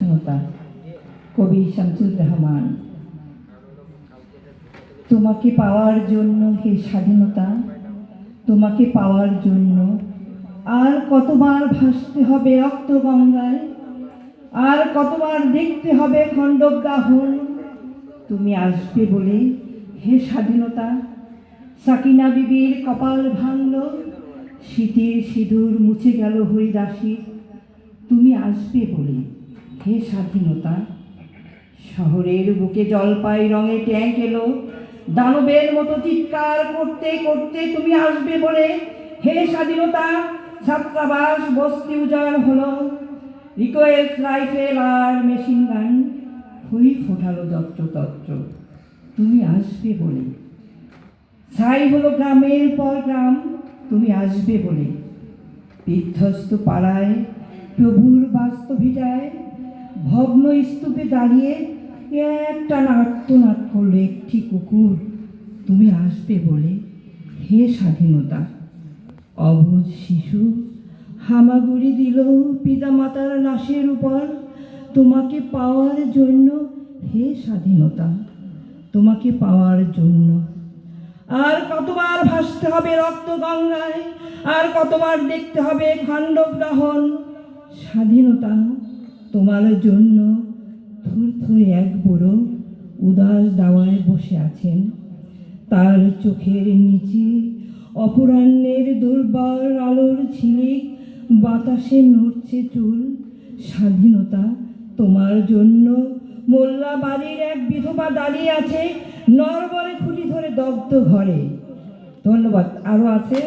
স্বাধীনতা। কবি শামসুর রহমান। তোমাকে পাওয়ার জন্য হে স্বাধীনতা, তোমাকে পাওয়ার জন্য আর কতবার ভাসতে হবে রক্ত গঙ্গায়, আর কতবার দেখতে হবে খণ্ডগ্রাহন। তুমি আসবে বলে হে স্বাধীনতা। সাকিনা বিবির কপাল ভাঙল, শীতের সিঁদুর মুছে গেল হরিদাসী। তুমি আসবে বলে হে স্বাধীনতা। শহরের বুকে জলপাই রঙে ট্যাঙ্ক এলো, দানবের মতো চিৎকার করতে করতে তুমি আসবে বলে হে স্বাধীনতা। ছাত্রাবাস বস্তি উজাড় হলো, রিকোয়েস্ট রাইফেল আর মেশিন গান হই ফোটালো যত্রতত্র তুমি আসবে বলে। ছাই হলো গ্রামের পর গ্রাম তুমি আসবে বলে। বিধ্বস্ত পাড়ায় প্রভুর বাস্তভিটায় ভগ্ন স্তূপে দাঁড়িয়ে একটা আর্তনাদ করলো একটি কুকুর তুমি আসবে বলে হে স্বাধীনতা। অবুঝ শিশু হামাগুড়ি দিল পিতামাতার লাশের উপর তোমাকে পাওয়ার জন্য হে স্বাধীনতা, তোমাকে পাওয়ার জন্য। আর কতবার ভাসতে হবে রক্ত গঙ্গায়, আর কতবার দেখতে হবে খণ্ডগ্রাহন। স্বাধীনতা তোমার জন্য থুরথুরে এক বুড়ো উদাস দাওয়ায় বসে আছেন। তার চোখের নিচে অপরাহ্নের দুর্বার আলোর ঝিলিক, বাতাসে নড়ছে চুল। স্বাধীনতা তোমার জন্য মোল্লা বাড়ির এক বিধবা দাঁড়িয়ে আছে নরবরে খুঁটি ধরে দগ্ধ ঘরে। ধন্যবাদ। আরও আছে।